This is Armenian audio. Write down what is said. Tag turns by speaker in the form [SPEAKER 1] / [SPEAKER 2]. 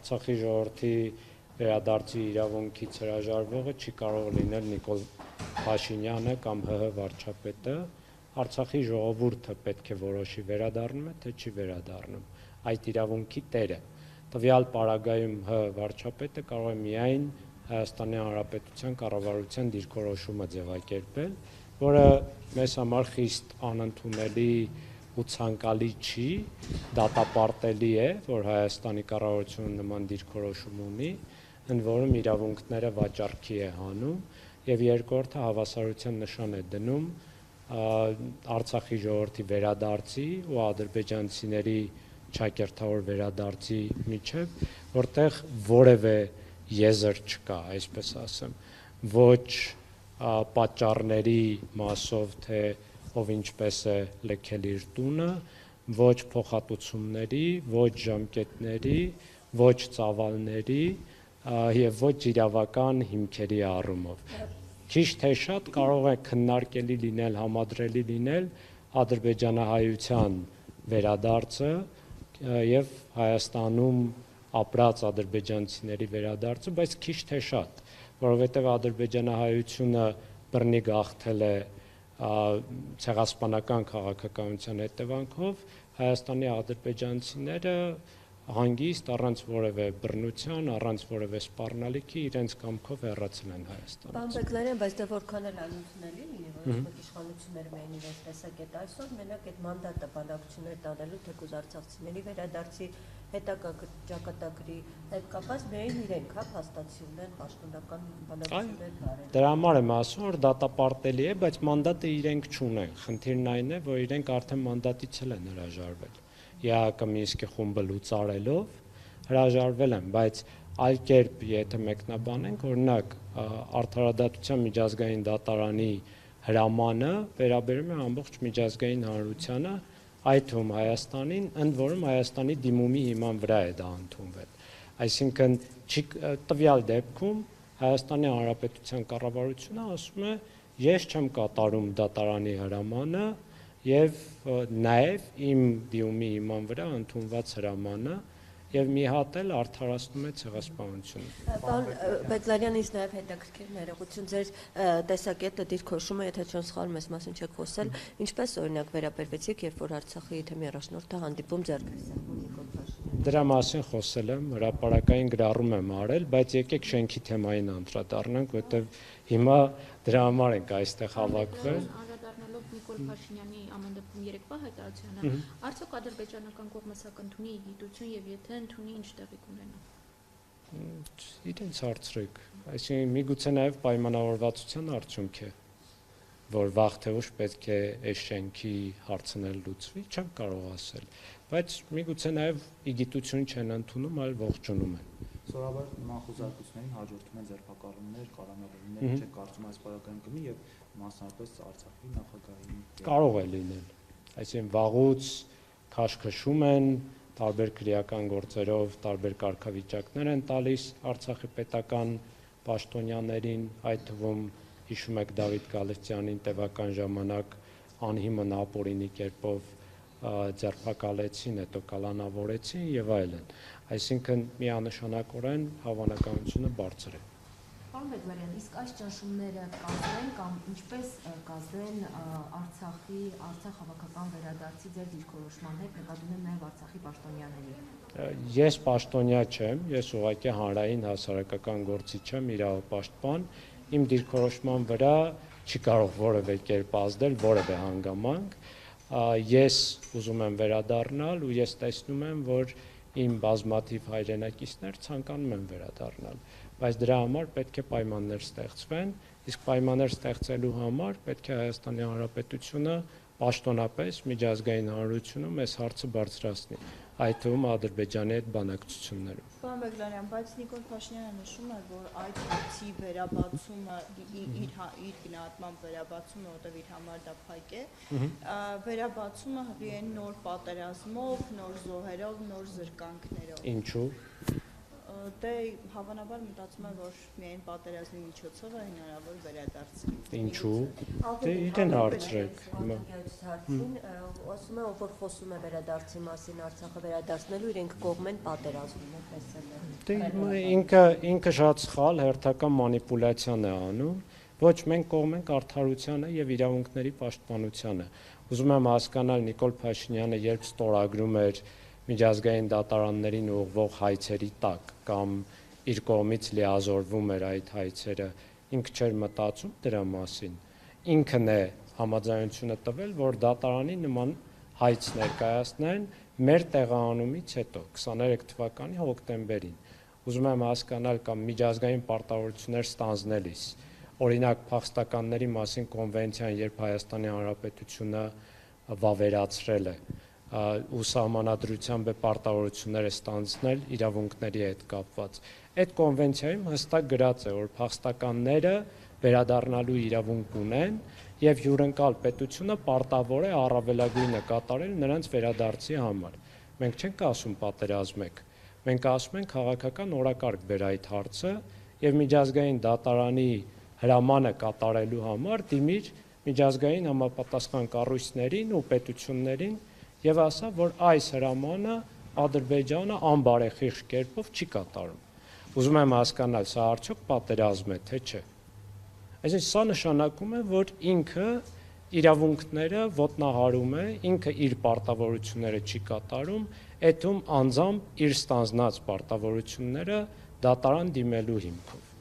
[SPEAKER 1] Արցախի ժողովրդի վերադարձի իրավունքից հրաժարվողը չի կարող լինել Նիկոլ Փաշինյանը կամ ՀՀ վարչապետը, Արցախի ժողովուրդը պետք է որոշի վերադառնում է, թե չի վերադառնում, այդ իրավունքի տերը։ Տվյալ պարագայում ՀՀ վարչապետը կարող է միայն Հայաստանի Հանրապետության կառավարության դիրքորոշումը ձևակերպել, որը մեզ համար խիստ անընդունելի ու ցանկալի չի, դատապարտելի է, որ Հայաստանի կառավարությունը նման դիրքորոշում ունի, ընդ որում իրավունքները վաճառքի է հանում, եւ երկրորդը հավասարության նշան է դնում Արցախի ժողովրդի վերադարձի ու ադրբեջանցիների ճակերտավոր վերադարձի միջև, որտեղ որևէ եզր չկա, այսպես ասեմ, ոչ պատճառների մասով, թե ով ինչպես է լքել իր տունը, ոչ փոխհատուցումների, ոչ ժամկետների, ոչ ծավալների եւ ոչ իրավական հիմքերի առումով։ Քիչ թե շատ կարող է քննարկելի լինել, համադրելի լինել ադրբեջանահայության վերադարձը եւ Հայաստանում ապրած ադրբեջանցիների վերադարձը, բայց քիչ թե շատ, որովհետեւ ադրբեջանահայությունը բռնի գաղթել է ցեղասպանական քաղաքականության հետևանքով, Հայաստանի ադրբեջանցիները հանգիստ, առանց որևէ բռնության, առանց որևէ սպառնալիքի իրենց կամքով հեռացել են Հայաստանից։
[SPEAKER 2] Պարոն Բեգլարյան, բայց դե որքան էլ անընդունելի լինի, որ իշխանությունները մեն իրենց տեսակետ այսօր, մենակ այդ մանդատը բանակցություններ տանելու թեկուզ արցախցիների վերադարձի հետագա ճակատագրի հետ կապված միայն իրենք փաստացի ունեն պաշտոնական բանակցություններ տարել։
[SPEAKER 1] Դրա համար եմ ասում, որ դատապարտելի է, բայց մանդատը իրենք չունեն։ Խնդիրն այն է, որ իրենք արդեն մանդատից են հրաժարվել։ ԵԱՀԿ Մինսկի խումբը լուծարելով հրաժարվել են, բայց այլ կերպ եթե մեկնաբանենք, օրինակ Արդարադատության միջազգային դատարանի հրամանը վերաբերում է ամբողջ միջազգային հանրությանը, այդ թվում Հայաստանին, ընդ որում Հայաստանի դիմումի հիման վրա է դա ընդունվել։ Այսինքն տվյալ դեպքում Հայաստանի Հանրապետության կառավարությունը ասում է, ես չեմ կատարում դատարանի հրամանը եւ նաեւ իմ դիմումի հիման վրա ընդունված հրամանը եւ մի հատ էլ արդարացնում է ցեղասպանությունը։
[SPEAKER 2] Պարոն Բեգլարյան, ինձ նաեւ հետաքրքիր ներողություն, ձեր տեսակետը դիրքորոշումը, եթե չեմ սխալվում, այս մասին չեք խոսել, ինչպես օրինակ վերաբերվեցիք, երբ որ Արցախի թեմի առաջնորդը հանդիպում ձեռք էր սեղմում Նիկոլ Փաշինյանին։
[SPEAKER 1] Դրա մասին խոսել եմ, հրապարակային գրառում եմ արել, բայց եկեք շենքի թեմային անդրադառնանք, որտեղ հիմա դրա համար ենք այստեղ հավաքվել։
[SPEAKER 3] Նիկոլ Փաշինյանի ամեն դեպքում երեկվա հայտարարությանը, արդյոք ադրբեջանական կողմը սա կընդունի գիտություն եւ եթե ընդունի, ինչ տեղի կունենա։
[SPEAKER 1] Իրենց հարցրեք, այսինքն միգուցե նաեւ պայմանավորվածության արդյունք է, որ վաղ թե ուշ պետք է այս շենքի հարցներ լուծվի, չեմ կարող ասել, բայց միգուցե նաեւ իգիտություն չեն ընդունում, այլ ողջունում են։
[SPEAKER 4] Սովորաբար նման խոզարկություններին հաջորդում են ձերբակալումներ, կալանավորումներ, չեք կարծում այս պարագայում կլինի եւ մասնավորապես Արցախի նախագահի
[SPEAKER 1] կարող է լինել, այսինքն վաղուց քաշքշում են, տարբեր քրեական գործերով, տարբեր կարգավիճակներ են տալիս Արցախի պետական պաշտոնյաներին, այդ թվում հիշում եք Դավիթ Գալստյանին տևական ժամանակ անհիմն ապօրինի կերպով ձերբակալեցին, հետո կալանավորեցին եւ այլն։ Այսինքն միանշանակորեն հավանականությունը բարձր է։
[SPEAKER 5] Պարոն Բեգլարյան, իսկ այս ճնշումները կազդեն կամ ինչպես կազդեն Արցախ հավաքական վերադարձի ձեր դիրքորոշման հետ, նկատի ունեմ նաև Արցախի պաշտոնյաների։
[SPEAKER 1] Ես պաշտոնյա չեմ, ես ուղղակի հանրային հասարակական գործիչ եմ, իրավապաշտպան, իմ դիրքորոշման վրա չի կարող որևէ կերպ ազդել որևէ հանգամանք։ Ես ուզում եմ վերադառնալ ու ես տեսնում եմ, որ իմ բազմաթիվ հայրենակիցներ ցանկանում են վերադառնալ, բայց դրա համար պետք է պայմաններ ստեղծվեն, իսկ պայմաններ ստեղծելու համար պետք է Հայաստանի Հանրապետությունը պաշտոնապես միջազգային հանրությունում այս հարցը բարձրացնի, այդ թվում Ադրբեջանի հետ բանակցություններում։
[SPEAKER 6] Պարոն Բեգլարյան, բայց Նիկոլ Փաշինյանը նշում է, որ այդ հարցի վերաբացումը իր գնահատման վերաբացումը, որտեղ իր համար դա փակ է, վերաբացումը հղի են նոր պատերազմով, նոր զոհերով, նոր զրկանքներով։
[SPEAKER 1] Ինչու՞։
[SPEAKER 6] Դե հավանաբար մտածում եմ, որ միայն պատերազմի միջոցով է հնարավոր վերադարձի։
[SPEAKER 1] Ինչու՞։ Դե իրեն հարցրեք։
[SPEAKER 2] Հարցին ասում է, որ խոսում է վերադարձի մասին, Արցախը վերադարձնելու, իրենք կողմ են պատերազմում, տեսել են։
[SPEAKER 1] Դե ինքը շատ սխալ հերթական մանիպուլյացիան է անում, ոչ մենք կողմ ենք արդարությանը եւ իրավունքների պաշտպանությանը։ Ուզում եմ հասկանալ Նիկոլ Փաշինյանը երբ ստորագրում էր միջազգային դատարաններին ուղղվող հայցերի տակ կամ իր կողմից լիազորվում էր այդ հայցերը, ինքը չէր մտածում դրա մասին։ Ինքն է համաձայնությունը տվել, որ դատարանի նման հայց ներկայացնեն մեր տեղահանումից հետո 23 թվականի հոկտեմբերին։ Ուզում եմ հասկանալ կամ միջազգային պարտավորություններ ստանձնելիս, օրինակ փախստականների մասին կոնվենցիան, երբ Հայաստանի Հանրապետությունը վավերացրել է ու սահմանադրությամբ է պարտավորությունները ստանձնել իրավունքների հետ կապված։ Այդ կոնվենցիայում հստակ գրած է, որ փախստականները վերադառնալու իրավունք ունեն եւ հյուրընկալ պետությունը պարտավոր է առավելագույնը կատարել նրանց վերադարձի համար։ Մենք չենք ասում պատերազմեք, մենք ասում ենք քաղաքական օրակարգ բեր այդ հարցը եւ միջազգային դատարանի հրամանը կատարելու համար դիմիր միջազգային համապատասխան կառույցներին ու պետություններին եւ ասա, որ այս հրամանը Ադրբեջանը անբարեխիղճ կերպով չի կատարում։ Ուզում եմ հասկանալ, սա արդյոք պատերազմ է, թե չէ։ Այսինքն սա նշանակում է, որ ինքը իրավունքները ոտնահարում է, ինքը իր պարտավորությունները չի կատարում, այդում անձամբ իր ստանձնած պարտավորությունները դատարան դիմելու հիմքով։